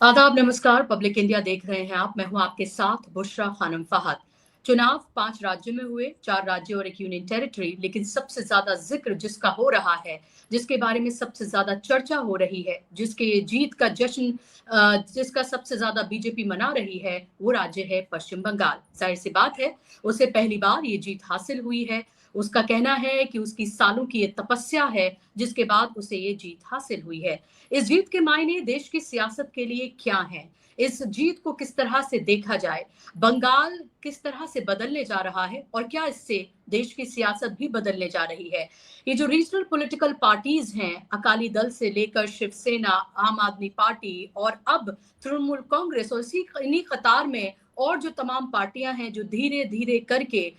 आदाब, नमस्कार। Public India देख रहे हैं आप। मैं हूं आपके साथ बुशरा खानम फहद। चुनाव 5 राज्यों में हुए, 4 राज्य और एक यूनियन टेरिटरी, लेकिन सबसे ज्यादा जिक्र जिसका हो रहा है, जिसके बारे में सबसे ज्यादा चर्चा हो रही है, जिसके जीत का जश्न जिसका सबसे ज्यादा बीजेपी मना रही है, वो राज्य है पश्चिम बंगाल। जाहिर सी बात है, उसे पहली बार ये जीत हासिल हुई है। उसका कहना है कि उसकी सालों की ये तपस्या है, जिसके बाद उसे ये जीत हासिल हुई है। इस जीत के मायने देश की सियासत के लिए क्या हैं? इस जीत को किस तरह से देखा जाए? बंगाल किस तरह से बदलने जा रहा है और क्या इससे देश की सियासत भी बदलने जा रही है? ये जो रीजनल पॉलिटिकल पार्टीज हैं, अकाली दल से लेकर शिवसेना, आम आदमी पार्टी और अब तृणमूल कांग्रेस, और इसी इन्हीं कतार में और जो तमाम पार्टियां हैं जो धीरे धीरे करके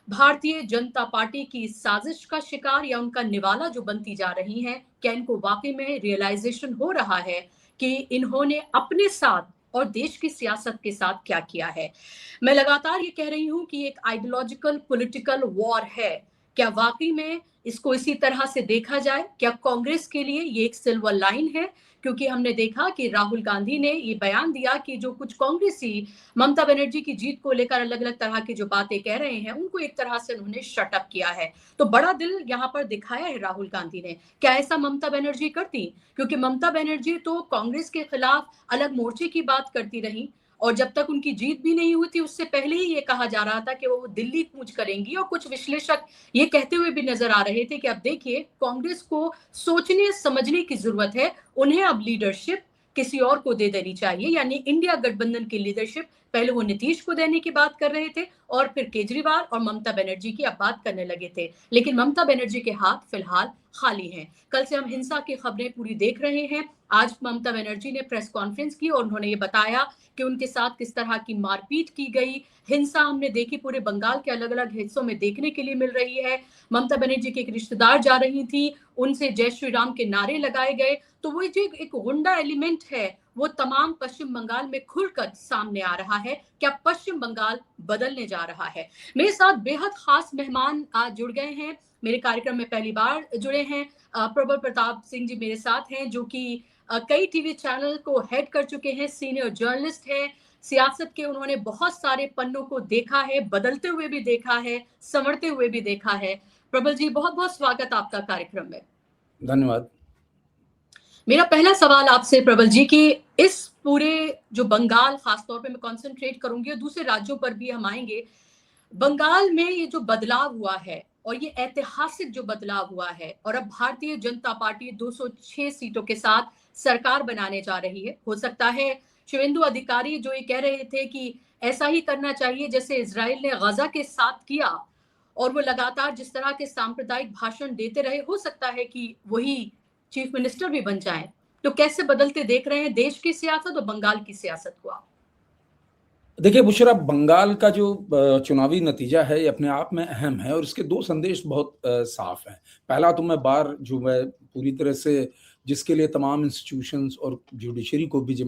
भारतीय जनता पार्टी की साजिश का शिकार या उनका निवाला जो बनती जा रही हैं, क्या इनको वाकई में रियलाइजेशन हो रहा है कि इन्होंने अपने साथ और देश की सियासत के साथ क्या किया है? मैं लगातार ये कह रही हूं कि एक आइडियोलॉजिकल पॉलिटिकल वॉर है। क्या वाकई में इसको इसी तरह से देखा जाए? क्या कांग्रेस के लिए ये एक सिल्वर लाइन है? क्योंकि हमने देखा कि राहुल गांधी ने ये बयान दिया कि जो कुछ कांग्रेसी ममता बनर्जी की जीत को लेकर अलग अलग तरह की जो बातें कह रहे हैं, उनको एक तरह से उन्होंने शट अप किया है। तो बड़ा दिल यहाँ पर दिखाया है राहुल गांधी ने। क्या ऐसा ममता बनर्जी करती? क्योंकि ममता बनर्जी तो कांग्रेस के खिलाफ अलग मोर्चे की बात करती रही, और जब तक उनकी जीत भी नहीं हुई थी, उससे पहले ही ये कहा जा रहा था कि वो दिल्ली कूच करेंगी, और कुछ विश्लेषक ये कहते हुए भी नजर आ रहे थे कि अब देखिए, कांग्रेस को सोचने समझने की जरूरत है। उन्हें अब लीडरशिप किसी और को दे देनी चाहिए, यानी इंडिया गठबंधन की लीडरशिप पहले वो नीतीश को देने की बात कर रहे थे, और फिर केजरीवाल और ममता बनर्जी की अब बात करने लगे थे। लेकिन ममता बनर्जी के हाथ फिलहाल खाली हैं। कल से हम हिंसा की खबरें पूरी देख रहे हैं। आज ममता बनर्जी ने प्रेस कॉन्फ्रेंस की और उन्होंने ये बताया कि उनके साथ किस तरह की मारपीट की गई। हिंसा हमने देखी, पूरे बंगाल के अलग अलग हिस्सों में देखने के लिए मिल रही है। ममता बनर्जी की एक रिश्तेदार जा रही थी, उनसे जय श्री राम के नारे लगाए गए। तो वो जो एक गुंडा एलिमेंट है, वो तमाम पश्चिम बंगाल में खुलकर सामने आ रहा है। क्या पश्चिम बंगाल बदलने जा रहा है? मेरे साथ बेहद खास मेहमान आज जुड़ गए हैं, मेरे कार्यक्रम में पहली बार जुड़े हैं। प्रबल प्रताप सिंह जी मेरे साथ हैं, जो कि कई टीवी चैनल को हेड कर चुके हैं, सीनियर जर्नलिस्ट हैं। सियासत के उन्होंने बहुत सारे पन्नों को देखा है, बदलते हुए भी देखा है, संवरते हुए भी देखा है। प्रबल जी, बहुत बहुत स्वागत आपका कार्यक्रम में। धन्यवाद। मेरा पहला सवाल आपसे प्रबल जी कि इस पूरे जो बंगाल खासतौर पे मैं कंसंट्रेट करूंगी, और दूसरे राज्यों पर भी हम आएंगे। बंगाल में ये जो बदलाव हुआ है, और ये ऐतिहासिक जो बदलाव हुआ है, और अब भारतीय जनता पार्टी 206 सीटों के साथ सरकार बनाने जा रही है। हो सकता है शुभेंदु अधिकारी जो ये कह रहे थे कि ऐसा ही करना चाहिए जैसे इजराइल ने गजा के साथ किया, और वो लगातार जिस तरह के सांप्रदायिक भाषण देते रहे, हो सकता है कि वही चीफ मिनिस्टर भी बन जाएं। तो कैसे बदलते देख रहे हैं देश की सियासत और बंगाल की सियासत को आप? देखिए बुशरा, बंगाल का जो चुनावी नतीजा है ये अपने आप में अहम है और इसके दो संदेश बहुत साफ हैं। पहला तो मैं पूरी तरह से जिसके लिए तमाम इंस्टीट्यूशंस और जुडिशरी को भी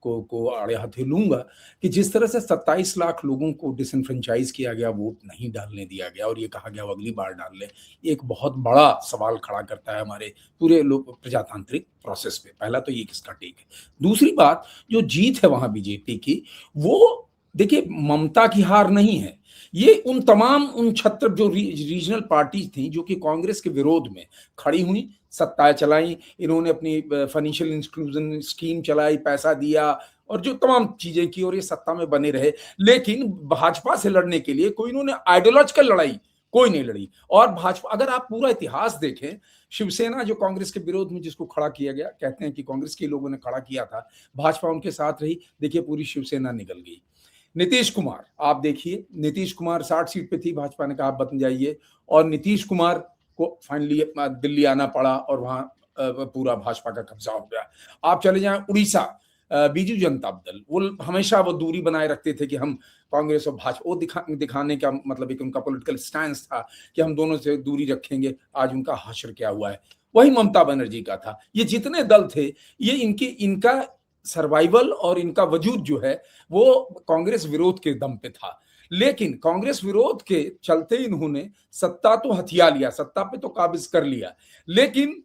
को आड़े हाथे लूंगा कि जिस तरह से 27 लाख लोगों को डिसइनफ्रेंचाइज किया गया, वोट नहीं डालने दिया गया और ये कहा गया वो अगली बार डाल ले, एक बहुत बड़ा सवाल खड़ा करता है हमारे पूरे प्रजातांत्रिक प्रोसेस पे। पहला तो ये किसका टेक है। दूसरी बात, जो जीत है वहां बीजेपी की, वो देखिए ममता की हार नहीं है, ये उन छत्र जो रीजनल पार्टीज थी जो कि कांग्रेस के विरोध में खड़ी हुई, सत्ताएं चलाई, इन्होंने अपनी फाइनेंशियल इंक्लूजन स्कीम चलाई, पैसा दिया और जो तमाम चीजें की और ये सत्ता में बने रहे। लेकिन भाजपा से लड़ने के लिए कोई इन्होंने आइडियोलॉजिकल लड़ाई कोई नहीं लड़ी। और भाजपा, अगर आप पूरा इतिहास देखें, शिवसेना जो कांग्रेस के विरोध में जिसको खड़ा किया गया, कहते हैं कि कांग्रेस के लोगों ने खड़ा किया था, भाजपा उनके साथ रही, देखिए पूरी शिवसेना निकल गई। नीतीश कुमार, आप देखिए, नीतीश कुमार 60 सीट पे थी, भाजपा ने कहा बन जाइए, और नीतीश कुमार को फाइनली दिल्ली आना पड़ा और वहां पूरा भाजपा का कब्जा हो गया। आप चले जाएं उड़ीसा, बीजू जनता दल, वो हमेशा वो दूरी बनाए रखते थे कि हम कांग्रेस और भाजपा, वो दिखाने का मतलब एक उनका पॉलिटिकल स्टैंड था कि हम दोनों से दूरी रखेंगे। आज उनका हश्र क्या हुआ है, वही ममता बनर्जी का था। ये जितने दल थे, ये इनका सर्वाइवल और इनका वजूद जो है वो कांग्रेस विरोध के दम पे था। लेकिन कांग्रेस विरोध के चलते इन्होंने सत्ता तो हथिया लिया, सत्ता पे तो काबिज कर लिया, लेकिन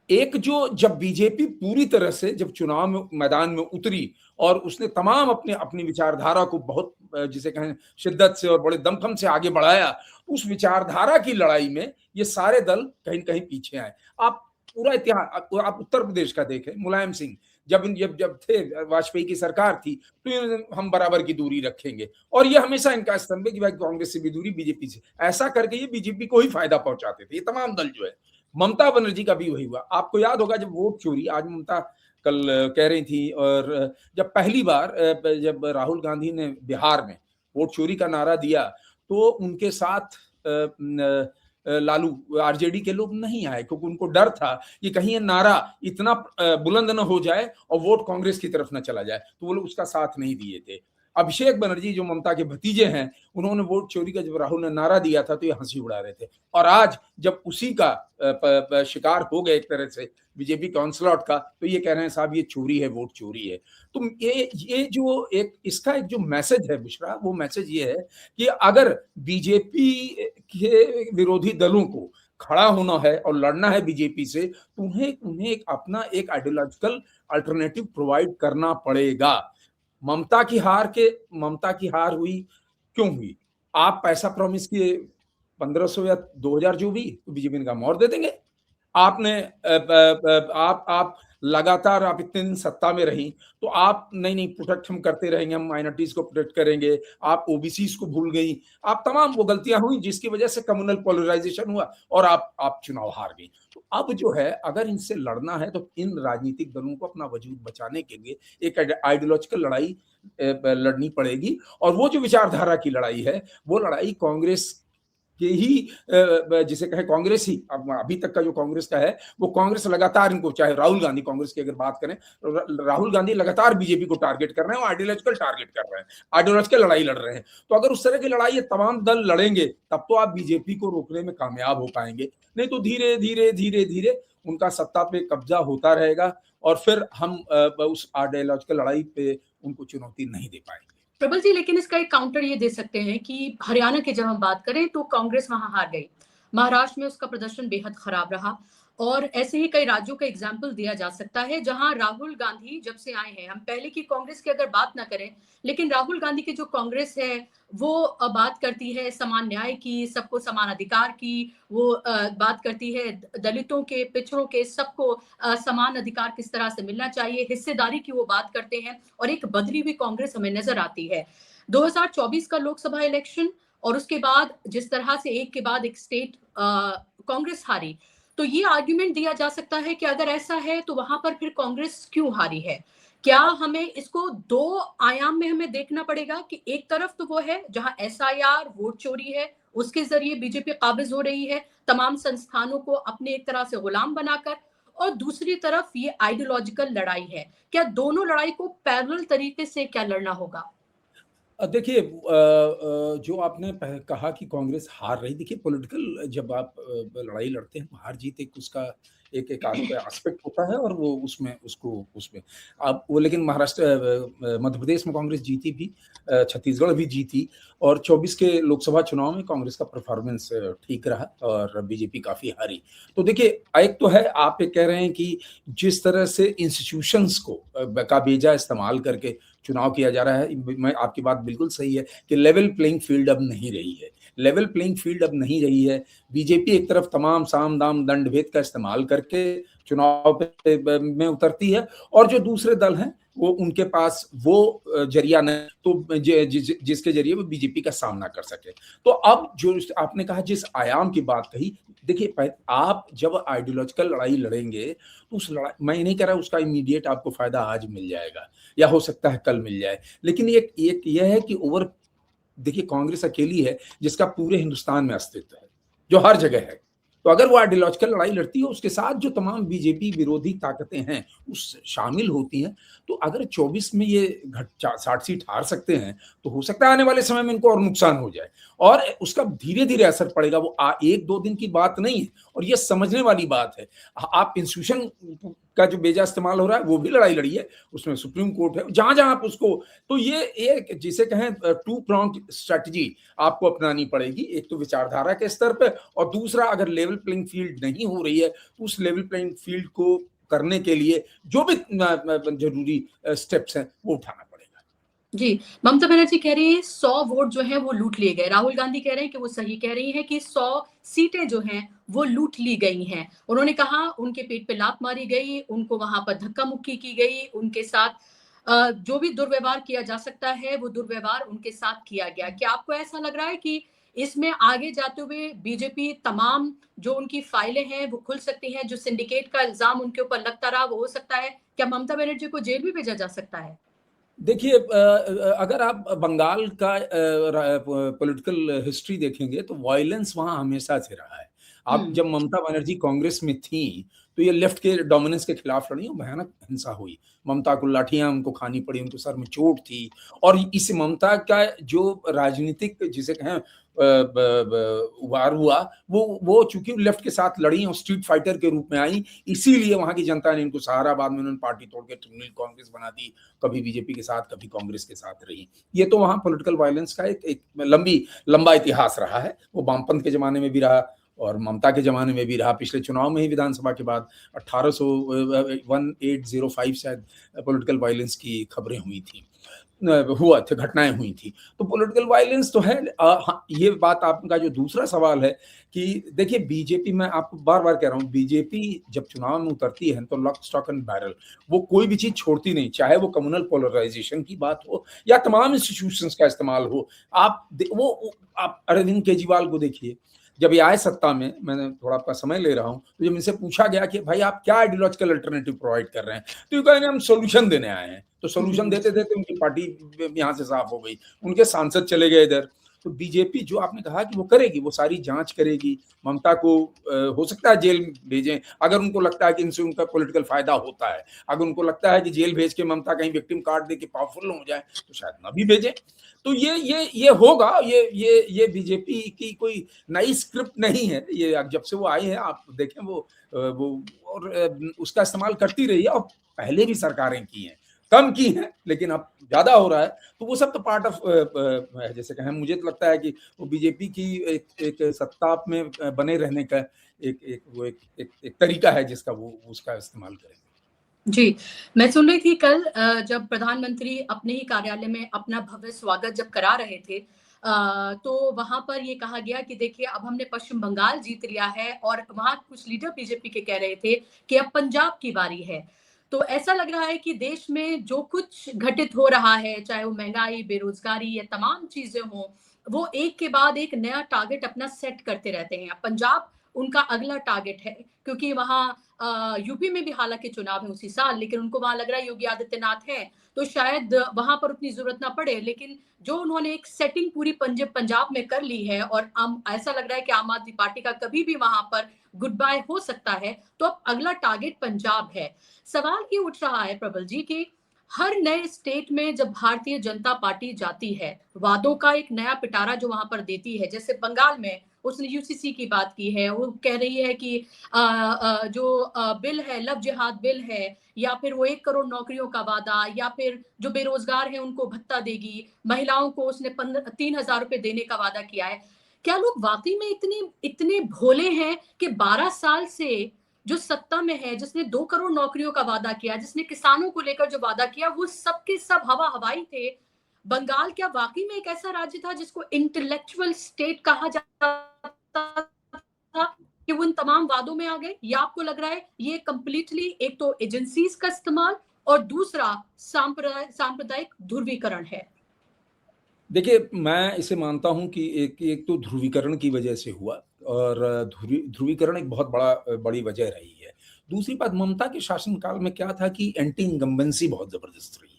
एक जो जब बीजेपी पूरी तरह से जब चुनाव में मैदान में उतरी और उसने तमाम अपने अपनी विचारधारा को बहुत जिसे कहें शिद्दत से और बड़े दमखम से आगे बढ़ाया, उस विचारधारा की लड़ाई में ये सारे दल कहीं कहीं पीछे आए। आप पूरा इतिहास आप उत्तर प्रदेश का देखें, मुलायम सिंह जब जब थे वाजपेयी की सरकार थी, तो हम बराबर की दूरी रखेंगे और ये हमेशा इनका स्तंभ है कि भाई कांग्रेस से भी दूरी, बीजेपी से, ऐसा करके ये बीजेपी को ही फायदा पहुंचाते थे ये तमाम दल जो है। ममता बनर्जी का भी वही हुआ। आपको याद होगा जब वोट चोरी, आज ममता कल कह रही थी, और जब पहली बार जब राहुल गांधी ने बिहार में वोट चोरी का नारा दिया तो उनके साथ लालू आरजेडी के लोग नहीं आए, क्योंकि उनको डर था कि कहीं ये नारा इतना बुलंद न हो जाए और वोट कांग्रेस की तरफ न चला जाए, तो वो लोग उसका साथ नहीं दिए थे। अभिषेक बनर्जी जो ममता के भतीजे हैं, उन्होंने वोट चोरी का जब राहुल ने नारा दिया था तो ये हंसी उड़ा रहे थे, और आज जब उसी का शिकार हो गए एक तरह से बीजेपी काउंसलर का, तो ये कह रहे हैं साहब ये चोरी है, वोट चोरी है। तो ये जो एक इसका एक जो मैसेज है बुशरा, वो मैसेज ये है कि अगर बीजेपी के विरोधी दलों को खड़ा होना है और लड़ना है बीजेपी से, तो उन्हें एक अपना एक आइडियोलॉजिकल अल्टरनेटिव प्रोवाइड करना पड़ेगा। ममता की हार हुई, क्यों हुई? आप पैसा प्रॉमिस किए 1500 या 2000 जो भी, तो बीजेपी ने कहा और दे देंगे। आपने आप लगातार आप इतने दिन सत्ता में रही, तो आप नहीं प्रोटेक्ट हम करते रहेंगे, हम माइनॉरिटीज को प्रोटेक्ट करेंगे, आप ओबीसीज को भूल गई, आप तमाम वो गलतियां हुई जिसकी वजह से कम्युनल पोलराइजेशन हुआ और आप चुनाव हार गई। तो अब जो है अगर इनसे लड़ना है तो इन राजनीतिक दलों को अपना वजूद बचाने के लिए एक आइडियोलॉजिकल लड़ाई लड़नी पड़ेगी, और वो जो विचारधारा की लड़ाई है वो लड़ाई कांग्रेस के ही जिसे कहे कांग्रेस ही, अभी तक का जो कांग्रेस का है वो कांग्रेस लगातार इनको, चाहे राहुल गांधी कांग्रेस की अगर बात करें, राहुल गांधी लगातार बीजेपी को टारगेट कर रहे हैं, आइडियोलॉजिकल टारगेट कर रहे हैं, आइडियोलॉजिकल लड़ाई लड़ रहे हैं। तो अगर उस तरह की लड़ाई ये तमाम दल लड़ेंगे तब तो आप बीजेपी को रोकने में कामयाब हो पाएंगे, नहीं तो धीरे धीरे धीरे धीरे उनका सत्ता पे कब्जा होता रहेगा और फिर हम उस आइडियोलॉजिकल लड़ाई पे उनको चुनौती नहीं दे पाएंगे। प्रबल जी, लेकिन इसका एक काउंटर ये दे सकते हैं कि हरियाणा की जब हम बात करें तो कांग्रेस वहां हार गई, महाराष्ट्र में उसका प्रदर्शन बेहद खराब रहा, और ऐसे ही कई राज्यों का एग्जाम्पल दिया जा सकता है जहां राहुल गांधी जब से आए हैं, हम पहले की कांग्रेस की अगर बात ना करें, लेकिन राहुल गांधी की जो कांग्रेस है वो बात करती है समान न्याय की, सबको समान अधिकार की, वो बात करती है दलितों के, पिछड़ों के, सबको समान अधिकार किस तरह से मिलना चाहिए, हिस्सेदारी की वो बात करते हैं, और एक बदली हुई कांग्रेस हमें नजर आती है। 2024 का लोकसभा इलेक्शन और उसके बाद जिस तरह से एक के बाद एक स्टेट कांग्रेस हारी, तो ये आर्ग्यूमेंट दिया जा सकता है कि अगर ऐसा है तो वहां पर फिर कांग्रेस क्यों हारी है? क्या हमें इसको दो आयाम में हमें देखना पड़ेगा कि एक तरफ तो वो है जहां एसआईआर, वोट चोरी है, उसके जरिए बीजेपी काबिज हो रही है तमाम संस्थानों को अपने एक तरह से गुलाम बनाकर, और दूसरी तरफ ये आइडियोलॉजिकल लड़ाई है। क्या दोनों लड़ाई को पैरेलल तरीके से क्या लड़ना होगा? देखिए, जो आपने कहा कि कांग्रेस हार रही, देखिए पॉलिटिकल जब आप लड़ाई लड़ते हैं, हार जीत एक उसका एक एक एस्पेक्ट होता है, और वो उसमें अब वो, लेकिन महाराष्ट्र, मध्य प्रदेश में कांग्रेस जीती भी, छत्तीसगढ़ भी जीती, और 24 के लोकसभा चुनाव में कांग्रेस का परफॉर्मेंस ठीक रहा और बीजेपी काफी हारी। तो देखिए, एक तो है आप ये कह रहे हैं कि जिस तरह से इंस्टीट्यूशंस को का बेजा इस्तेमाल करके चुनाव किया जा रहा है, मैं आपकी बात बिल्कुल सही है कि लेवल प्लेइंग फील्ड अब नहीं रही है, लेवल प्लेइंग फील्ड अब नहीं रही है। बीजेपी एक तरफ तमाम साम दाम दंड भेद का इस्तेमाल करके चुनाव में उतरती है, और जो दूसरे दल हैं वो उनके पास वो जरिया नहीं, तो जिसके जरिए वो बीजेपी का सामना कर सके। तो अब जो आपने कहा, जिस आयाम की बात कही, देखिए आप जब आइडियोलॉजिकल लड़ाई लड़ेंगे तो उस लड़ाई, मैं नहीं कह रहा उसका इमीडिएट आपको फायदा आज मिल जाएगा या हो सकता है कल मिल जाए, लेकिन एक यह है कि देखिए कांग्रेस अकेली है जिसका पूरे हिंदुस्तान में अस्तित्व है, जो हर जगह है। तो अगर वो आइडियोलॉजिकल लड़ाई लड़ती है, उसके साथ जो तमाम बीजेपी विरोधी ताकतें हैं उस शामिल होती हैं, तो अगर 24 में ये 60 सीट हार सकते हैं, तो हो सकता है आने वाले समय में इनको और नुकसान हो जाए, और उसका धीरे धीरे असर पड़ेगा। वो 1-2 दिन की बात नहीं है, और ये समझने वाली बात है। आप इंस्टीट्यूशन का जो बेजा इस्तेमाल हो रहा है वो भी लड़ाई लड़ी है, उसमें सुप्रीम कोर्ट है, जहां-जहां आप उसको, तो ये एक जिसे कहें टू प्रॉन्ग स्ट्रैटेजी आपको अपनानी पड़ेगी। एक तो विचारधारा के स्तर पे, और दूसरा अगर लेवल प्लेइंग फील्ड नहीं हो रही है तो उस लेवल प्लेइंग फील्ड को करने के लिए जो भी जरूरी स्टेप्स हैं वो उठाना पड़ेगा। जी, ममता बनर्जी कह रही हैं 100 वोट जो हैं वो लूट लिए गए। राहुल गांधी कह रहे हैं कि वो सही कह रही हैं कि 100 सीटें जो हैं वो लूट ली गई हैं। उन्होंने कहा उनके पेट पे लात मारी गई, उनको वहां पर धक्का-मुक्की की गई, उनके साथ जो भी दुर्व्यवहार किया जा सकता है वो दुर्व्यवहार उनके साथ किया गया। क्या आपको ऐसा लग रहा है कि इसमें आगे जाते हुए बीजेपी तमाम जो उनकी फाइलें हैं वो खुल सकती हैं, जो सिंडिकेट का इल्जाम उनके ऊपर लगता रहा वो हो सकता है? क्या ममता बनर्जी को जेल भी भेजा जा सकता है? देखिए, अगर आप बंगाल का पॉलिटिकल हिस्ट्री देखेंगे तो वायलेंस वहाँ हमेशा से रहा है। आप हुँ। जब ममता बनर्जी कांग्रेस में थी तो ये लेफ्ट के डोमिनेंस के खिलाफ लड़ी और भयानक हिंसा हुई। ममता को लाठियाँ उनको खानी पड़ी, उनको सर में चोट थी, और इस ममता का जो राजनीतिक जिसे कहें उभार हुआ, वो चूँकि लेफ्ट के साथ लड़ी और स्ट्रीट फाइटर के रूप में आई, इसीलिए वहाँ की जनता ने इनको सहारा, बाद में उन्होंने पार्टी तोड़ के तृणमूल कांग्रेस बना दी, कभी बीजेपी के साथ, कभी कांग्रेस के साथ रही। ये तो वहाँ पॉलिटिकल वायलेंस का एक लंबा इतिहास रहा है। वो वामपंथ के ज़माने में भी रहा और ममता के ज़माने में भी रहा। पिछले चुनाव में ही विधानसभा के बाद 1805 शायद पॉलिटिकल वायलेंस की खबरें हुई थी, हुआ थे, घटनाएँ हुई थी। तो पॉलिटिकल वायलेंस तो है। हाँ, ये बात आपका जो दूसरा सवाल है कि देखिए बीजेपी, मैं आपको बार-बार कह रहा हूँ, बीजेपी जब चुनाव में उतरती है तो लॉक, स्टॉक एंड बैरल, वो कोई भी चीज़ छोड़ती नहीं, चाहे वो कम्युनल पोलराइज़ेशन की बात हो या तमाम इंस्टीट्यूशंस का इस्तेमाल हो। आप अरविंद केजरीवाल को देखिए, जब ये आए सत्ता में, मैंने थोड़ा आपका समय ले रहा हूँ, तो जब इनसे पूछा गया कि भाई आप क्या आइडियोलॉजिकल अल्टरनेटिव प्रोवाइड कर रहे हैं? तो ये कहे हम सॉल्यूशन देने आए हैं। तो सॉल्यूशन देते-देते उनकी पार्टी यहाँ से साफ हो गई, उनके सांसद चले गए इधर। तो बीजेपी जो आपने कहा कि वो करेगी, वो सारी जाँच करेगी, ममता को हो सकता है जेल भेजें, अगर उनको लगता है कि इनसे उनका पॉलिटिकल फ़ायदा होता है। अगर उनको लगता है कि जेल भेज के ममता कहीं विक्टिम कार्ड दे के पावरफुल हो जाए, तो शायद ना भी भेजें। तो ये होगा, ये बीजेपी की कोई नई स्क्रिप्ट नहीं है। ये जब से वो आए हैं, आप देखें वो और उसका इस्तेमाल करती रही है, और पहले भी सरकारें की हैं, कम की हैं, लेकिन अब ज़्यादा हो रहा है। तो वो सब तो पार्ट ऑफ जैसे कहें, मुझे तो लगता है कि वो बीजेपी की एक सत्ता में बने रहने का एक तरीका है जिसका वो उसका इस्तेमाल करेंगे। जी, मैं सुन रही थी कल जब प्रधानमंत्री अपने ही कार्यालय में अपना भव्य स्वागत जब करा रहे थे, तो वहाँ पर ये कहा गया कि देखिए अब हमने पश्चिम बंगाल जीत लिया है, और वहाँ कुछ लीडर बीजेपी के कह रहे थे कि अब पंजाब की बारी है। तो ऐसा लग रहा है कि देश में जो कुछ घटित हो रहा है, चाहे वो महँगाई, बेरोज़गारी या तमाम चीज़ें हों, वो एक के बाद एक नया टारगेट अपना सेट करते रहते हैं। अब पंजाब उनका अगला टारगेट है, क्योंकि वहाँ यूपी में भी हालाँकि चुनाव है उसी साल, लेकिन उनको वहाँ लग रहा है योगी आदित्यनाथ हैं, तो शायद वहाँ पर उतनी ज़रूरत ना पड़े। लेकिन जो उन्होंने एक सेटिंग पूरी पंजाब में कर ली है, और ऐसा लग रहा है कि आम आदमी पार्टी का कभी भी वहाँ पर गुड बाय हो सकता है, तो अब अगला टारगेट पंजाब है। सवाल ये उठ रहा है प्रबल जी कि हर नए स्टेट में जब भारतीय जनता पार्टी जाती है, वादों का एक नया पिटारा जो वहाँ पर देती है, जैसे बंगाल में उसने यूसीसी की बात की है, वो कह रही है कि जो बिल है, लव जिहाद बिल है, या फिर वो 1 करोड़ नौकरियों का वादा, या फिर जो बेरोजगार हैं उनको भत्ता देगी, महिलाओं को उसने 3,000 रुपए देने का वादा किया है। क्या लोग वाक़ई में इतने इतने भोले हैं कि 12 साल से जो सत्ता में है, जिसने 2 करोड़ नौकरियों का वादा किया, जिसने किसानों को लेकर जो वादा किया, वो सब के सब हवा-हवाई थे। बंगाल क्या वाक़ई में एक ऐसा राज्य था जिसको इंटेलेक्चुअल स्टेट कहा जाता था कि वो इन तमाम वादों में आ गए? या आपको लग रहा है ये कंप्लीटली एक तो एजेंसीज का इस्तेमाल और दूसरा सांप्रदायिक ध्रुवीकरण है? देखिए, मैं इसे मानता हूँ कि एक तो ध्रुवीकरण की वजह से हुआ, और ध्रुवीकरण एक बहुत बड़ी वजह रही है। दूसरी बात, ममता के शासनकाल में क्या था कि एंटी इनकम्बेंसी बहुत ज़बरदस्त रही।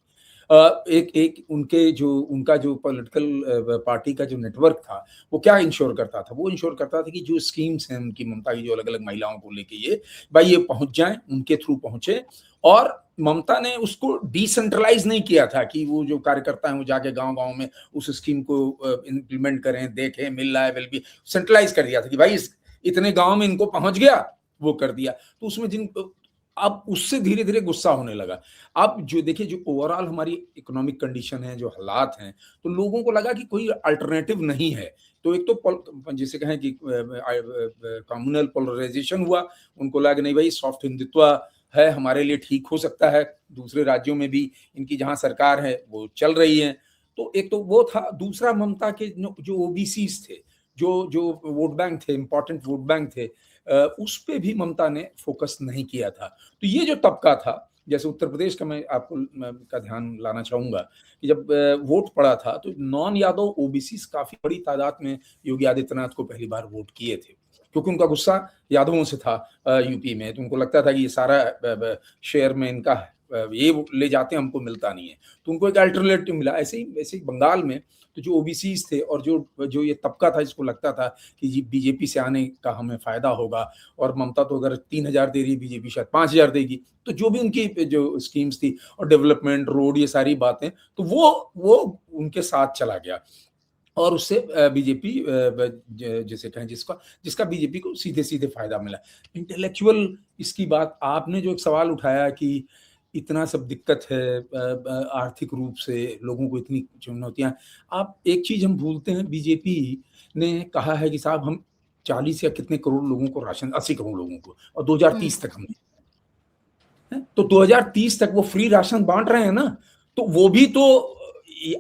एक उनका जो पॉलिटिकल पार्टी का जो नेटवर्क था, वो क्या इंश्योर करता था? वो इंश्योर करता था कि जो स्कीम्स हैं उनकी, ममता की जो अलग-अलग महिलाओं को लेके, ये पहुँच जाएँ, उनके थ्रू पहुँचे। और ममता ने उसको डिसेंट्रलाइज़ नहीं किया था कि वो जो कार्यकर्ता हैं वो जाके गाँव-गाँव में उस स्कीम को इम्प्लीमेंट करें, देखें, मिल रहा है, विल बी सेंट्रलाइज़ कर दिया था कि भाई इतने गाँव में इनको पहुँच गया, वो कर दिया। तो उसमें अब उससे धीरे-धीरे गुस्सा होने लगा। अब जो देखिए जो ओवरऑल हमारी इकोनॉमिक कंडीशन है, जो हालात हैं, तो लोगों को लगा कि कोई अल्टरनेटिव नहीं है। तो एक तो जिसे कहें कि कम्युनल पोलराइज़ेशन हुआ, उनको लगा कि नहीं भई सॉफ्ट हिंदुत्व है, हमारे लिए ठीक हो सकता है, दूसरे राज्यों में भी इनकी जहाँ सरकार है, वो चल रही है। तो एक तो वो था, दूसरा ममता के जो ओबीसीज़ थे, जो वोट बैंक थे, इम्पोर्टेंट वोट बैंक थे, उस पे भी ममता ने फोकस नहीं किया था। तो ये जो तबका था, जैसे उत्तर प्रदेश का मैं आपको का ध्यान लाना चाहूँगा कि जब वोट पड़ा था तो नॉन यादव ओबीसीज़ काफ़ी बड़ी तादाद में योगी आदित्यनाथ को पहली बार वोट किए थे। क्योंकि उनका गुस्सा यादवों से था यूपी में, तो उनको लगता था कि ये सारा शेयर में इनका है, ये ले जाते हैं, हमको मिलता नहीं है। तो उनको एक अल्टरनेटिव मिला। ऐसे ही बंगाल में तो जो ओबीसीज़ थे और जो ये तबका था, जिसको लगता था कि जी बीजेपी से आने का हमें फ़ायदा होगा, और ममता तो अगर 3,000 दे रही है, बीजेपी शायद 5,000 देगी। तो जो भी उनकी जो स्कीम्स थी और डेवलपमेंट, रोड, ये सारी बातें, तो वो उनके साथ चला गया। और उससे बीजेपी जिसे कहें जिसका बीजेपी को सीधे-सीधे फ़ायदा मिला। इंटेलेक्चुअल इसकी बात आपने जो एक सवाल उठाया कि इतना सब दिक्कत है, आर्थिक रूप से लोगों को इतनी चुनौतियाँ, आप एक चीज़ हम भूलते हैं, बीजेपी ने कहा है कि साहब हम 40 या कितने करोड़ लोगों को राशन, 80 करोड़ लोगों को, और 2030 तक हमने, हैं? तो 2030 तक वो फ्री राशन बाँट रहे हैं ना, तो वो भी तो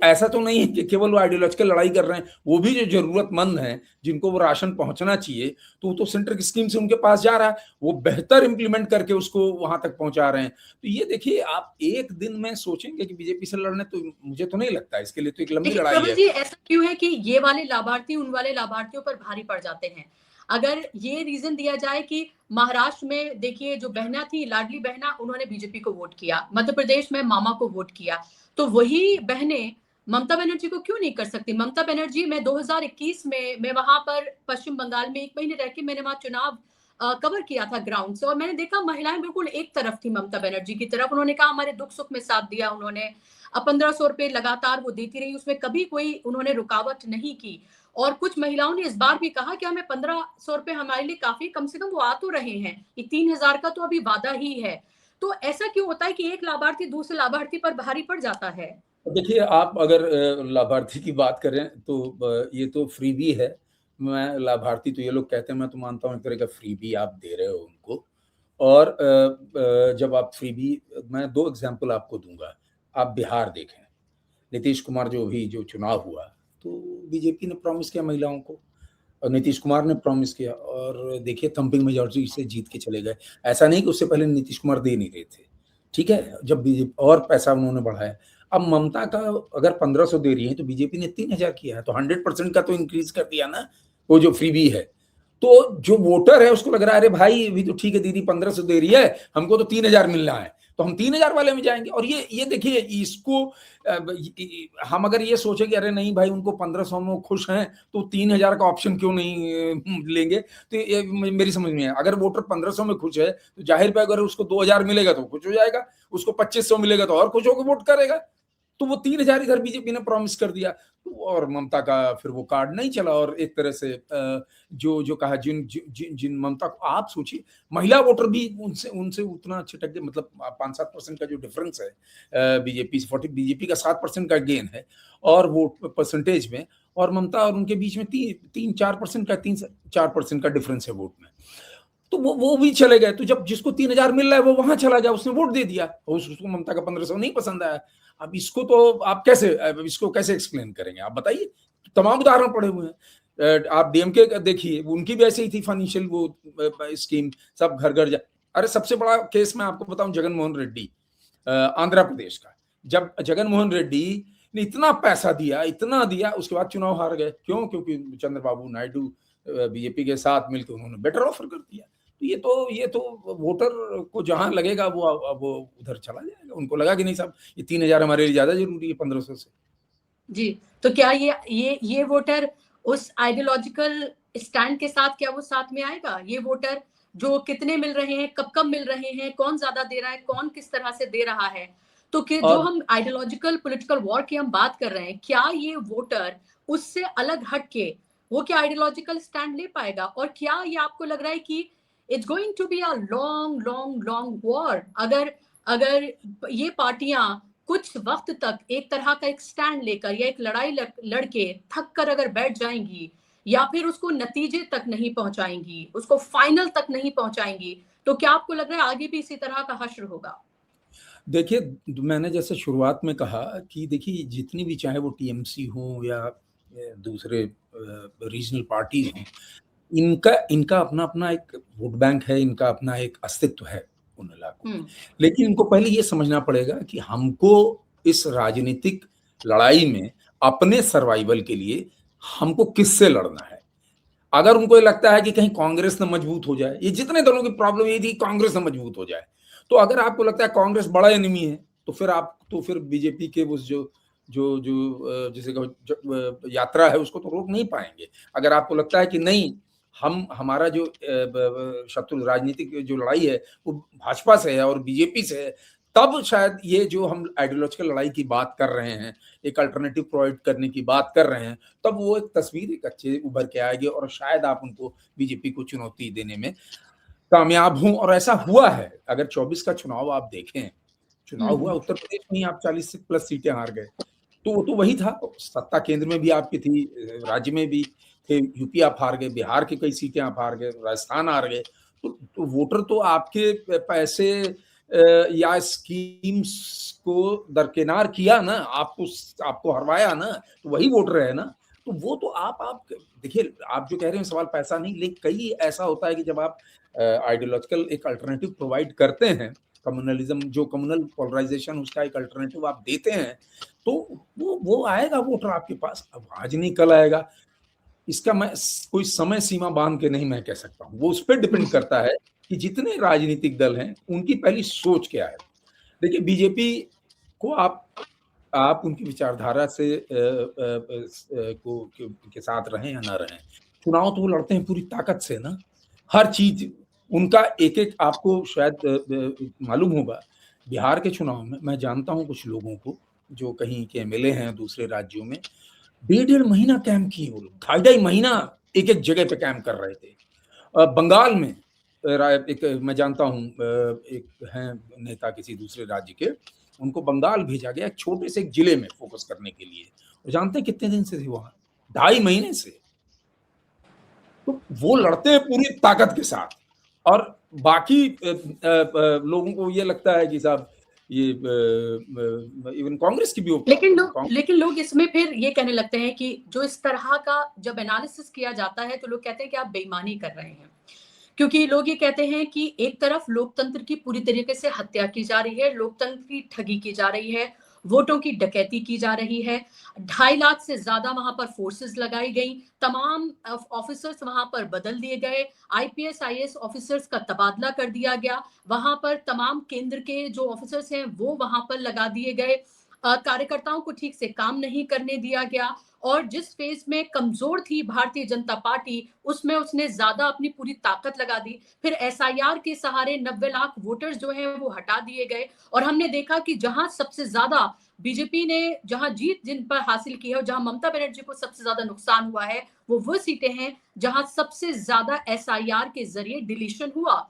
ऐसा तो नहीं है कि केवल वो आइडियोलॉजिकल लड़ाई कर रहे हैं, वो भी जो ज़रूरतमंद हैं, जिनको वो राशन पहुँचना चाहिए, तो वो तो सेंटर की स्कीम से उनके पास जा रहा है, वो बेहतर इम्प्लीमेंट करके उसको वहाँ तक पहुँचा रहे हैं। तो ये देखिए, आप एक दिन में सोचेंगे कि बीजेपी से लड़ने, तो मुझे तो नहीं लगता, इसके लिए तो एक लंबी देखिए लड़ाई प्रबल है। जी, ऐसा क्यों है कि ये वाले लाभार्थी उन वाले लाभार्थियों पर भारी पड़ जाते हैं? अगर ये रीज़न दिया जाए कि महाराष्ट्र में देखिए जो बहना थी, लाडली बहना, उन्होंने बीजेपी को वोट किया, मध्य प्रदेश में मामा को वोट किया, तो वही बहनें ममता बनर्जी को क्यों नहीं कर सकती? ममता बनर्जी, मैं 2021 में मैं वहाँ पर पश्चिम बंगाल में 1 महीने रह के मैंने वहाँ चुनाव कवर किया था ग्राउंड से, और मैंने देखा महिलाएँ बिल्कुल एक तरफ थी ममता बनर्जी की तरफ। उन्होंने कहा हमारे दुख-सुख में साथ दिया उन्होंने। 1500 रुपए लगातार वो देती रही, उसमें कभी कोई उन्होंने रुकावट नहीं की। और कुछ महिलाओं ने इस बार भी कहा कि हमें 1500 रुपए हमारे लिए काफ़ी, कम से कम वो आ तो रहे हैं। ये 3000 का तो अभी वादा ही है। तो ऐसा क्यों होता है कि एक लाभार्थी दूसरे लाभार्थी पर भारी पड़ जाता है? देखिए, आप अगर लाभार्थी की बात करें तो ये तो फ्रीबी है। मैं लाभार्थी, तो ये लोग कहते हैं, मैं तो मानता हूँ एक तरह का फ्रीबी आप दे रहे हो उनको। और जब आप फ्रीबी, मैं 2 एग्ज़ाम्पल आपको दूँगा। आप बिहार देखें, नीतीश कुमार जो अभी जो चुनाव हुआ, तो बीजेपी ने प्रॉमिस किया महिलाओं को, और नीतीश कुमार ने प्रॉमिस किया, और देखिए थंपिंग मेजॉरिटी से जीत के चले गए। ऐसा नहीं कि उससे पहले नीतीश कुमार दे नहीं रहे थे, ठीक है? जब बीजेपी और पैसा उन्होंने बढ़ाया। अब ममता का अगर 1500 दे रही है, तो बीजेपी ने 3000 किया है, तो 100% का तो इंक्रीज़ कर दिया ना, वो जो फ्रीबी है। तो जो वोटर है उसको लग रहा है, अरे भाई अभी तो ठीक है, दीदी 1500 दे रही है, हमको तो 3000 मिल रहा है, तो हम 3000 वाले में जाएँगे। और ये देखिए, इसको हम अगर ये सोचे कि अरे नहीं भाई, उनको 1500 में वो खुश हैं, तो 3000 का ऑप्शन क्यों नहीं लेंगे? तो ये मेरी समझ में है, अगर वोटर 1500 में खुश है, तो ज़ाहिर है अगर उसको 2000 मिलेगा तो खुश हो जाएगा, उसको 2500 मिलेगा तो और खुश होके वोट करेगा। तो वो 3000 इधर बीजेपी ने प्रॉमिस कर दिया, तो और ममता का फिर वो कार्ड नहीं चला, और एक तरह से जो कहा, जिन ममता को आप सोचिए, महिला वोटर भी उनसे उनसे उतना छिटक गए, मतलब 5-7% का जो डिफरेंस है बीजेपी से 40, बीजेपी का 7% का गेन है और वोट परसेंटेज में, और ममता और उनके बीच में 3-4% का 3-4% का डिफरेंस है वोट में। तो वो भी चले गए। तो जब जिसको 3000 मिल रहा है वो वहां चला गया, उसने वोट दे दिया, और उसको ममता का 1500 नहीं पसंद आया। अब इसको तो आप कैसे, इसको कैसे एक्सप्लेन करेंगे, आप बताइए? तमाम उदाहरण पड़े हुए हैं। आप डीएमके देखिए, उनकी भी ऐसी ही थी फाइनेंशियल वो स्कीम, सब घर घर जा। अरे सबसे बड़ा केस मैं आपको बताऊं, जगन मोहन रेड्डी, आंध्र प्रदेश का। जब जगन मोहन रेड्डी ने इतना पैसा दिया, इतना दिया, उसके बाद चुनाव हार गए। क्यों? क्योंकि चंद्रबाबू नायडू बीजेपी के साथ मिलकर उन्होंने बेटर ऑफर कर दिया। तो ये तो वोटर को जहां लगेगा वो उधर चला जाएगा। उनको लगा कि नहीं साहब, ये 3000 हमारे लिए ज्यादा जरूरी है 1500 से। जी, तो क्या ये वोटर उस आइडियोलॉजिकल स्टैंड के साथ क्या वो साथ में आएगा? ये वोटर जो कितने मिल रहे हैं, कब-कब मिल रहे हैं, कौन ज़्यादा दे रहा है, कौन किस तरह से दे रहा है? तो कि जो और हम आइडियोलॉजिकल पॉलिटिकल वॉर की हम बात कर रहे हैं, क्या ये वोटर उससे अलग हट के वो क्या आइडियोलॉजिकल स्टैंड ले पाएगा? और क्या ये आपको लग रहा है कि it's going to be a long long long war. अगर अगर ये पार्टियां कुछ वक्त तक एक तरह का एक स्टैंड लेकर या एक लड़ाई लड़के थक कर अगर बैठ जाएंगी, या फिर उसको नतीजे तक नहीं पहुंचाएंगी, उसको फाइनल तक नहीं पहुंचाएंगी, तो क्या आपको लग रहा है आगे भी इसी तरह का हश्र होगा? देखिए, मैंने जैसे शुरुआत में कहा कि देखिए जितनी भी, चाहे वो टीएमसी हो या दूसरे रीजनल पार्टीज हों, इनका इनका अपना अपना एक वोट बैंक है, इनका अपना एक अस्तित्व है उन इलाकों में। लेकिन इनको पहले ये समझना पड़ेगा कि हमको इस राजनीतिक लड़ाई में अपने सर्वाइवल के लिए हमको किससे लड़ना है। अगर उनको ये लगता है कि कहीं कांग्रेस न मजबूत हो जाए, ये जितने दलों की प्रॉब्लम ये थी, कांग्रेस न मजबूत हो जाए, तो अगर आपको लगता है कांग्रेस बड़ा एनिमी है, तो फिर बीजेपी के उस जो जो जो जिसे कहो यात्रा है उसको तो रोक नहीं पाएंगे। अगर आपको लगता है कि नहीं, हम हमारा जो शत्रु राजनीतिक जो लड़ाई है वो भाजपा से है और बीजेपी से है, तब शायद ये जो हम आइडियोलॉजिकल लड़ाई की बात कर रहे हैं, एक अल्टरनेटिव प्रोवाइड करने की बात कर रहे हैं, तब वो एक तस्वीर एक अच्छे उभर के आएगी और शायद आप उनको बीजेपी को चुनौती देने में कामयाब हों। और ऐसा हुआ है। अगर 24 का चुनाव आप देखें, चुनाव हुआ उत्तर प्रदेश में ही, आप 40 से प्लस सीटें हार गए, तो वो तो वही था। सत्ता केंद्र में भी आपकी थी, राज्य में भी थे, यूपी आप हार गए, बिहार की कई सीटें आप हार गए, राजस्थान हार गए। तो वोटर तो आपके पैसे या स्कीम्स को दरकिनार किया ना, आपको हरवाया ना, तो वही वोटर है ना। तो वो तो आप देखिए, आप जो कह रहे हैं सवाल पैसा नहीं, लेकिन कई ऐसा होता है कि जब आप आइडियोलॉजिकल एक अल्टरनेटिव प्रोवाइड करते हैं, कम्युनलिज्म जो कम्युनल पोलराइजेशन, उसका एक अल्टरनेटिव आप देते हैं, तो वो आएगा वोटर आपके पास। अब आज नहीं कल आएगा, इसका मैं कोई समय सीमा बांध के नहीं मैं कह सकता हूँ। वो उस पर डिपेंड करता है कि जितने राजनीतिक दल हैं उनकी पहली सोच क्या है। देखिए, बीजेपी को आप उनकी विचारधारा से के साथ रहें या ना रहें, चुनाव तो वो लड़ते हैं पूरी ताकत से ना। हर चीज उनका एक एक आपको शायद मालूम होगा। बिहार के चुनाव में मैं जानता हूँ कुछ लोगों को जो कहीं के एमएलए हैं दूसरे राज्यों में, 1.5 महीना कैंप किए वो लोग, 2.5 महीना एक एक जगह पे कैंप कर रहे थे। बंगाल में एक मैं जानता हूँ, एक हैं नेता किसी दूसरे राज्य के, उनको बंगाल भेजा गया एक छोटे से एक जिले में फोकस करने के लिए। और जानते हैं कितने दिन से थे वहां? 2.5 महीने से। तो वो लड़ते हैं पूरी ताकत के साथ। और बाकी लोगों को ये लगता है कि साहब ये इवन कांग्रेस की भी लेकिन लोग इसमें फिर ये कहने लगते हैं कि जो इस तरह का जब एनालिसिस किया जाता है तो लोग कहते हैं कि आप बेईमानी कर रहे हैं, क्योंकि लोग ये कहते हैं कि एक तरफ लोकतंत्र की पूरी तरीके से हत्या की जा रही है, लोकतंत्र की ठगी की जा रही है, वोटों की डकैती की जा रही है, 2.5 लाख से ज्यादा वहां पर फोर्सेस लगाई गई, तमाम ऑफिसर्स वहां पर बदल दिए गए, आईपीएस आईएएस ऑफिसर्स का तबादला कर दिया गया, वहां पर तमाम केंद्र के जो ऑफिसर्स हैं वो वहां पर लगा दिए गए, कार्यकर्ताओं को ठीक से काम नहीं करने दिया गया, और जिस फेज में कमजोर थी भारतीय जनता पार्टी उसमें उसने ज्यादा अपनी पूरी ताकत लगा दी। फिर एसआईआर के सहारे 90 लाख वोटर्स जो हैं वो हटा दिए गए, और हमने देखा कि जहां सबसे ज्यादा बीजेपी ने जहां जीत जिन पर हासिल की है और जहां ममता बनर्जी को सबसे ज्यादा नुकसान हुआ है वो सीटें हैं जहां सबसे ज्यादा एसआईआर के जरिए डिलीशन हुआ।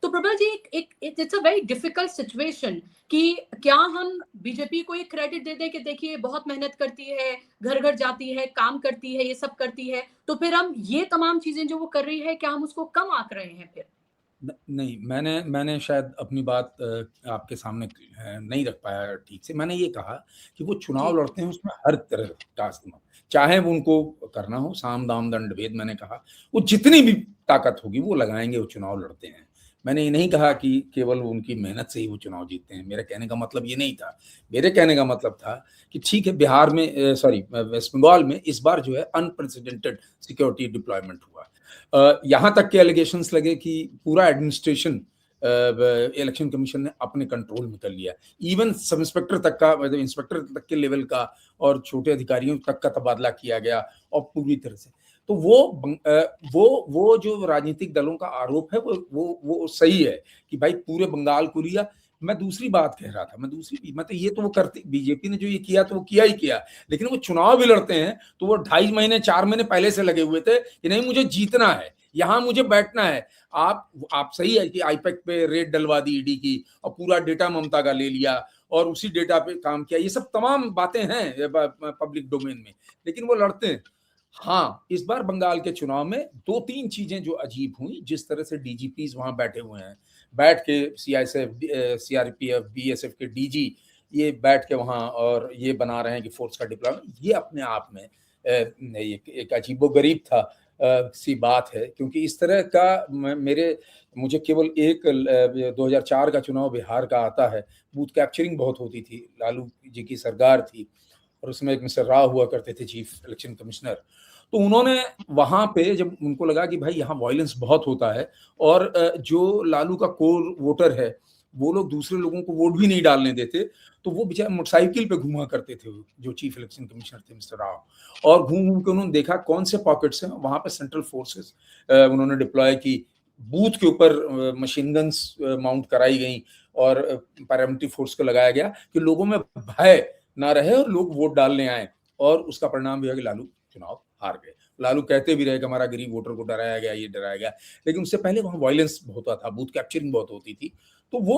तो Prabal ji, it's a very difficult situation कि क्या हम बीजेपी को एक क्रेडिट दे दें कि देखिए बहुत मेहनत करती है, घर घर जाती है, काम करती है, ये सब करती है, तो फिर हम ये तमाम चीजें जो वो कर रही है क्या हम उसको कम आंक रहे हैं फिर? नहीं, मैंने शायद अपनी बात आपके सामने नहीं रख पाया ठीक से। मैंने ये कहा कि वो चुनाव लड़ते हैं, उसमें हर तरह का इस्तेमाल, चाहे वो उनको करना हो साम दाम दंड भेद। मैंने कहा वो जितनी भी ताकत होगी वो लगाएंगे, वो चुनाव लड़ते हैं। मैंने ये नहीं कहा कि केवल उनकी मेहनत से ही वो चुनाव जीतते हैं, मेरे कहने का मतलब ये नहीं था। मेरे कहने का मतलब था कि ठीक है, बिहार में सॉरी वेस्ट बंगाल में इस बार जो है अनप्रेसिडेंटेड सिक्योरिटी डिप्लॉयमेंट हुआ। यहाँ तक के एलिगेशंस लगे कि पूरा एडमिनिस्ट्रेशन इलेक्शन कमीशन ने अपने कंट्रोल में कर लिया, इवन सब इंस्पेक्टर तक का, मतलब इंस्पेक्टर तक के लेवल का और छोटे अधिकारियों तक का तबादला किया गया और पूरी तरह से। तो वो जो राजनीतिक दलों का आरोप है वो सही है कि भाई पूरे बंगाल को लिया। मैं दूसरी बात कह रहा था, मतलब ये तो वो करती, बीजेपी ने जो ये किया तो वो किया ही किया, लेकिन वो चुनाव भी लड़ते हैं तो वो 2.5 महीने 4 महीने पहले से लगे हुए थे कि नहीं मुझे जीतना है, यहाँ मुझे बैठना है। आप सही है कि आईपैक पे रेड डलवा दी ईडी की और पूरा डेटा ममता का ले लिया और उसी डेटा पे काम किया, ये सब तमाम बातें हैं पब्लिक डोमेन में, लेकिन वो लड़ते हैं। हाँ, इस बार बंगाल के चुनाव में 2-3 चीजें जो अजीब हुई, जिस तरह से डीजीपीज वहां बैठे हुए हैं, बैठ के सीआईएसएफ, सीआरपीएफ, बीएसएफ के डीजी ये बैठ के वहां और ये बना रहे हैं कि फोर्स का डिप्लॉयमेंट, ये अपने आप में एक अजीबोगरीब था सी बात है, क्योंकि इस तरह का मुझे केवल एक 2004 का चुनाव बिहार का आता है, बूथ कैप्चरिंग बहुत होती थी, लालू जी की सरकार थी और उसमें एक मिस्टर राव हुआ करते थे चीफ इलेक्शन कमिश्नर। तो उन्होंने वहां पे जब उनको लगा कि भाई यहाँ वायलेंस बहुत होता है और जो लालू का कोर वोटर है वो लोग दूसरे लोगों को वोट भी नहीं डालने देते, तो वो बेचारे मोटरसाइकिल पे घूमा करते थे जो चीफ इलेक्शन कमिश्नर थे मिस्टर राव, और घूम घूम के उन्होंने देखा कौन से पॉकेट्स हैं, वहां पे सेंट्रल फोर्सेस उन्होंने डिप्लॉय की, बूथ के ऊपर मशीन गन्स माउंट कराई गई और पैरामिलिट्री फोर्स को लगाया गया कि लोगों में भय ना रहे और लोग वोट डालने आए, और उसका परिणाम भी है कि लालू चुनाव हार गए। लालू कहते भी रहे कि हमारा गरीब वोटर को डराया गया, ये डराया गया, लेकिन उससे पहले वहां वायलेंस बहुत होता था, बूथ कैप्चरिंग बहुत होती थी। तो वो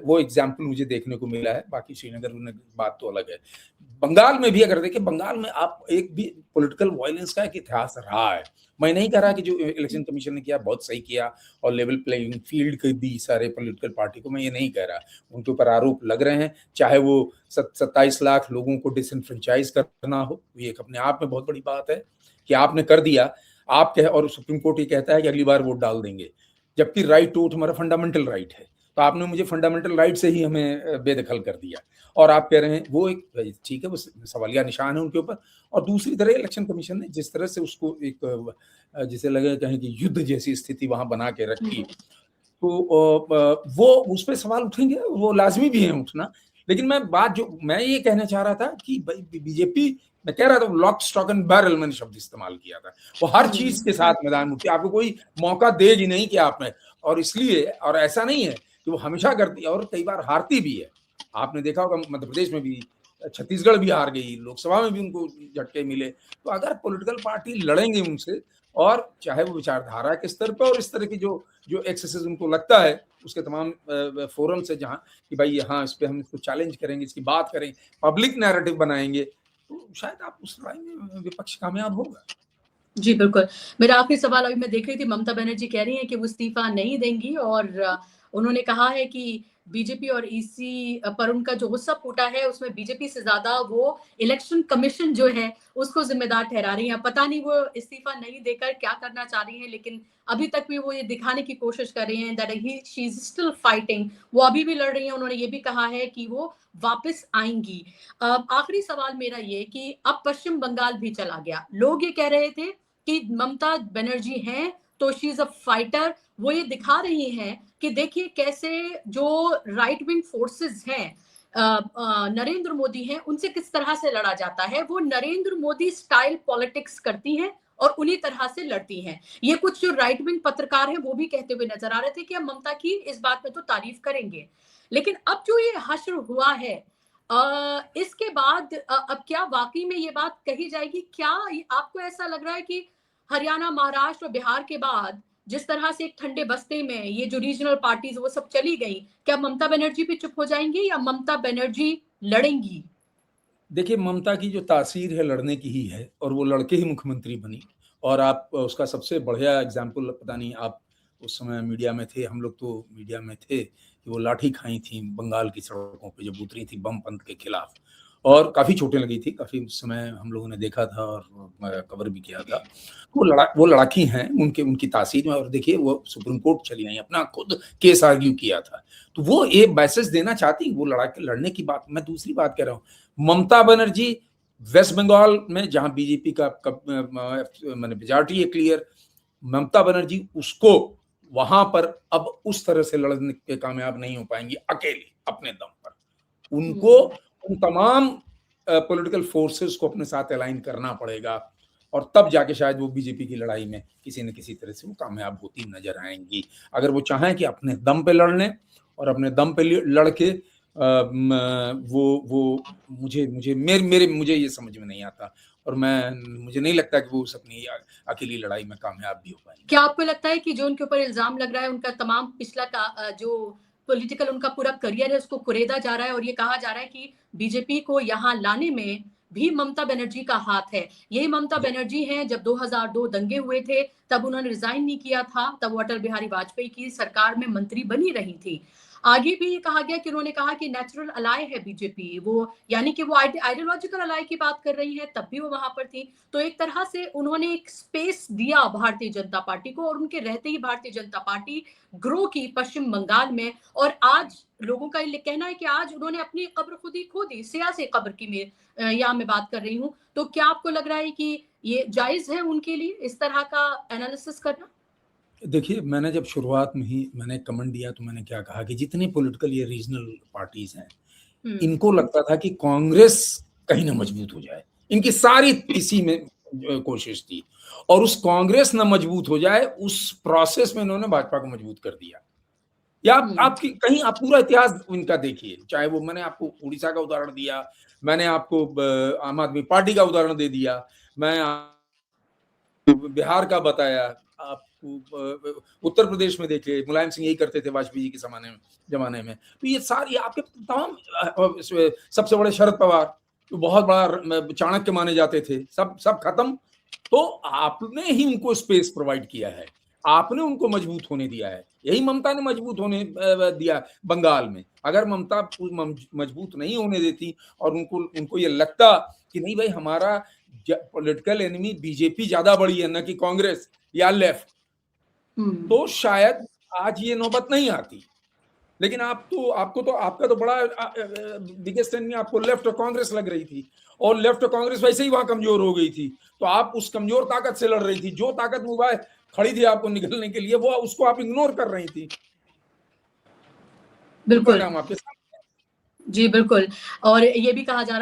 वो एग्जाम्पल मुझे देखने को मिला है। बाकी श्रीनगर में बात तो अलग है। बंगाल में भी अगर देखें, बंगाल में आप एक भी पॉलिटिकल वायलेंस का एक इतिहास रहा है। मैं नहीं कह रहा कि जो इलेक्शन कमीशन ने किया बहुत सही किया और लेवल प्लेइंग फील्ड के दी सारे पॉलिटिकल पार्टी को, मैं ये नहीं कह रहा। उनके ऊपर आरोप लग रहे हैं, चाहे वो 27 लाख लोगों को डिसइंफ्रेंचाइज करना हो, ये एक अपने आप में बहुत बड़ी बात है कि आपने कर दिया, आप कह, और सुप्रीम कोर्ट ये कहता है कि अगली बार वोट डाल देंगे, जबकि राइट टू वोट हमारा फंडामेंटल राइट है। तो आपने मुझे फंडामेंटल राइट से ही हमें बेदखल कर दिया, और आप कह रहे हैं वो एक ठीक है, वो सवालिया निशान है उनके ऊपर। और दूसरी तरह इलेक्शन कमीशन ने जिस तरह से उसको एक जिसे लगे कहें कि युद्ध जैसी स्थिति वहां बना के रखी, तो वो उस पर सवाल उठेंगे, वो लाजमी भी है उठना। लेकिन मैं ये कहना चाह रहा था कि बीजेपी, मैं कह रहा था लॉक स्टॉक एंड बैरल मैंने शब्द इस्तेमाल किया था, वो हर चीज के साथ मैदान में उठती है, आपको कोई मौका देगी नहीं कि आप में, और इसलिए, और ऐसा नहीं है कि वो हमेशा करती है, और कई बार हारती भी है। आपने देखा होगा मध्य प्रदेश में भी, छत्तीसगढ़ भी हार गई, लोकसभा में भी उनको झटके मिले। तो अगर पॉलिटिकल पार्टी लड़ेंगे उनसे, और चाहे वो विचारधारा के स्तर पर और इस तरह की जो जो एक्सेसेस उनको लगता है उसके तमाम फोरम से, जहां कि भाई हाँ इस पे हम इसको चैलेंज करेंगे, इसकी बात करेंगे, पब्लिक नैरेटिव बनाएंगे, तो शायद आप उस लड़ाई में विपक्ष कामयाब होगा। जी बिल्कुल। मेरा आखिरी सवाल, अभी मैं देख रही थी ममता बनर्जी कह रही हैं कि वो इस्तीफा नहीं देंगी, और उन्होंने कहा है कि बीजेपी और ईसी पर उनका जो गुस्सा फूटा है उसमें बीजेपी से ज्यादा वो इलेक्शन कमीशन जो है उसको जिम्मेदार ठहरा रही हैं। पता नहीं वो इस्तीफा नहीं देकर क्या करना चाह रही हैं, लेकिन अभी तक भी वो ये दिखाने की कोशिश कर रही हैं that she is still fighting, वो अभी भी लड़ रही हैं। उन्होंने ये भी कहा है कि वो वापस आएंगी। आखिरी सवाल मेरा ये कि अब पश्चिम बंगाल भी चला गया, लोग ये कह रहे थे कि ममता बनर्जी हैं तो शी इज अ फाइटर, वो ये दिखा रही हैं कि देखिए कैसे जो राइट विंग फोर्सेस हैं, नरेंद्र मोदी हैं, उनसे किस तरह से लड़ा जाता है। वो नरेंद्र मोदी स्टाइल पॉलिटिक्स करती हैं और उन्हीं तरह से लड़ती हैं। ये कुछ जो राइट विंग पत्रकार हैं वो भी कहते हुए नजर आ रहे थे कि हम ममता की इस बात में तो तारीफ करेंगे, लेकिन अब जो ये हश्र हुआ है, इसके बाद अब क्या वाकई में ये बात कही जाएगी? क्या आपको ऐसा लग रहा है कि हरियाणा, महाराष्ट्र और बिहार के बाद जिस तरह से एक ठंडे बस्ते में ये जो रीजनल पार्टीज वो सब चली गई, क्या ममता बनर्जी भी चुप हो जाएंगी या ममता बनर्जी लड़ेंगी? देखिए, ममता की जो तासीर है लड़ने की ही है, और वो लड़के ही मुख्यमंत्री बनी। और आप उसका सबसे बढ़िया एग्जाम्पल, पता नहीं आप उस समय मीडिया में थे, हम लोग तो मीडिया में थे, कि वो लाठी खाई थी बंगाल की सड़कों पे, जब उतरी थी बम पंथ के खिलाफ, और काफी चोटें लगी थी, काफी उस समय हम लोगों ने देखा था और कवर भी किया था। वो लड़ाकी हैं, उनकी तासीर में, और देखिए वो सुप्रीम कोर्ट चली गई, अपना खुद केस आर्ग्यू किया था। तो वो एक मैसेज देना चाहती, वो लड़ने की बात। मैं दूसरी बात कह रहा हूँ, ममता बनर्जी वेस्ट बंगाल में जहां बीजेपी का मैंने मेजॉरिटी है क्लियर, ममता बनर्जी उसको वहां पर अब उस तरह से लड़ने के कामयाब नहीं हो पाएंगी अकेली अपने दम पर। उनको उन तमाम पॉलिटिकल फोर्सेस को अपने साथ अलाइन करना पड़ेगा, और तब जाके शायद वो बीजेपी की लड़ाई में किसी न किसी तरह से वो कामयाब होती नजर आएंगी। अगर वो चाहें कि अपने दम पे लड़ लें और अपने दम पे लड़के वो मुझे ये समझ में नहीं आता, और मुझे नहीं लगता कि वो उस अपनी अकेली लड़ाई में कामयाब भी हो पाएंगे। क्या आपको लगता है कि जो उनके ऊपर इल्जाम लग रहा है, उनका तमाम पिछला का जो पॉलिटिकल उनका पूरा करियर है उसको कुरेदा जा रहा है, और ये कहा जा रहा है कि बीजेपी को यहाँ लाने में भी ममता बनर्जी का हाथ है? यही ममता बनर्जी हैं, जब 2002 दंगे हुए थे तब उन्होंने रिजाइन नहीं किया था, तब वो अटल बिहारी वाजपेयी की सरकार में मंत्री बनी रही थी। आगे भी ये कहा गया कि उन्होंने कहा कि नेचुरल अलाय है बीजेपी, वो यानी कि वो आइडियोलॉजिकल अलाय की बात कर रही है, तब भी वो वहां पर थी। तो एक तरह से उन्होंने एक स्पेस दिया भारतीय जनता पार्टी को, और उनके रहते ही भारतीय जनता पार्टी ग्रो की पश्चिम बंगाल में। और आज लोगों का ये कहना है कि आज उन्होंने अपनी कब्र खुद ही खो दी, सियासी कब्र की यहाँ मैं बात कर रही हूँ। तो क्या आपको लग रहा है कि ये जायज है उनके लिए इस तरह का एनालिसिस करना? देखिए, मैंने जब शुरुआत में ही मैंने कमेंट दिया तो मैंने क्या कहा कि जितने पॉलिटिकल ये रीजनल पार्टीज हैं, इनको लगता था कि कांग्रेस कहीं ना मजबूत हो जाए, इनकी सारी इसी में कोशिश थी, और उस कांग्रेस ना मजबूत हो जाए उस प्रोसेस में इन्होंने भाजपा को मजबूत कर दिया। या आपकी कहीं आप पूरा इतिहास इनका देखिए, चाहे वो मैंने आपको उड़ीसा का उदाहरण दिया, मैंने आपको आम आदमी पार्टी का उदाहरण दे दिया, मैं बिहार का बताया, आपको उत्तर प्रदेश में देखिए मुलायम सिंह यही करते थे वाजपेयी जी के जमाने में। तो ये सारी आपके तमाम सबसे बड़े शरद पवार तो बहुत बड़ा चाणक्य माने जाते थे, सब खत्म। तो आपने ही उनको स्पेस प्रोवाइड किया है, आपने उनको मजबूत होने दिया है। यही ममता ने मजबूत होने दिया बंगाल में। अगर ममता मजबूत नहीं होने देती और उनको ये लगता कि नहीं भाई हमारा पॉलिटिकल एनिमी बीजेपी ज्यादा बड़ी है ना कि कांग्रेस या लेफ्ट, तो शायद आज ये नौबत नहीं आती। लेकिन आपका तो बड़ा बिगेस्ट एनिमी आपको लेफ्ट और कांग्रेस लग रही थी, और लेफ्ट और कांग्रेस वैसे ही वहां कमजोर हो गई थी, तो आप उस कमजोर ताकत से लड़ रही थी। जो ताकत मुबाह खड़ी थी आपको निकलने के लिए, वो उसको आप इग्नोर कर रही थी। बिल्कुल आपके साथ जी, बिल्कुल। और ये भी कहा जा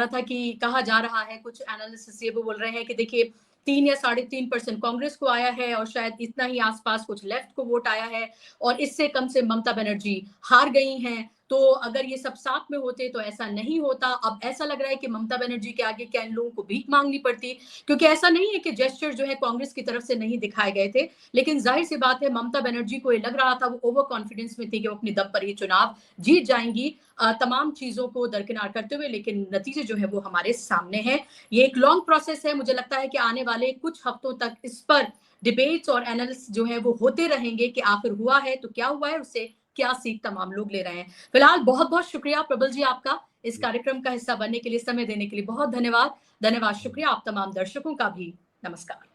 रहा है कुछ एनालिसिस ये भी बोल रहे हैं कि देखिए 3 या 3.5% कांग्रेस को आया है, और शायद इतना ही आसपास कुछ लेफ्ट को वोट आया है, और इससे कम से ममता बनर्जी हार गई हैं। तो अगर ये सब साथ में होते तो ऐसा नहीं होता। अब ऐसा लग रहा है कि ममता बनर्जी के आगे क्या इन लोगों को भीख मांगनी पड़ती, क्योंकि ऐसा नहीं है कि जेस्चर जो है कांग्रेस की तरफ से नहीं दिखाए गए थे, लेकिन जाहिर सी बात है ममता बनर्जी को ये लग रहा था, वो ओवर कॉन्फिडेंस में थी कि वो अपनी दम पर ये चुनाव जीत जाएंगी, तमाम चीजों को दरकिनार करते हुए। लेकिन नतीजे जो है वो हमारे सामने है। ये एक लॉन्ग प्रोसेस है, मुझे लगता है कि आने वाले कुछ हफ्तों तक इस पर डिबेट्स और एनालिसिस जो है वो होते रहेंगे कि आखिर हुआ है तो क्या हुआ है, उससे क्या सीख तमाम लोग ले रहे हैं। फिलहाल बहुत बहुत शुक्रिया प्रबल जी आपका इस कार्यक्रम का हिस्सा बनने के लिए, समय देने के लिए बहुत धन्यवाद। शुक्रिया। आप तमाम दर्शकों का भी नमस्कार।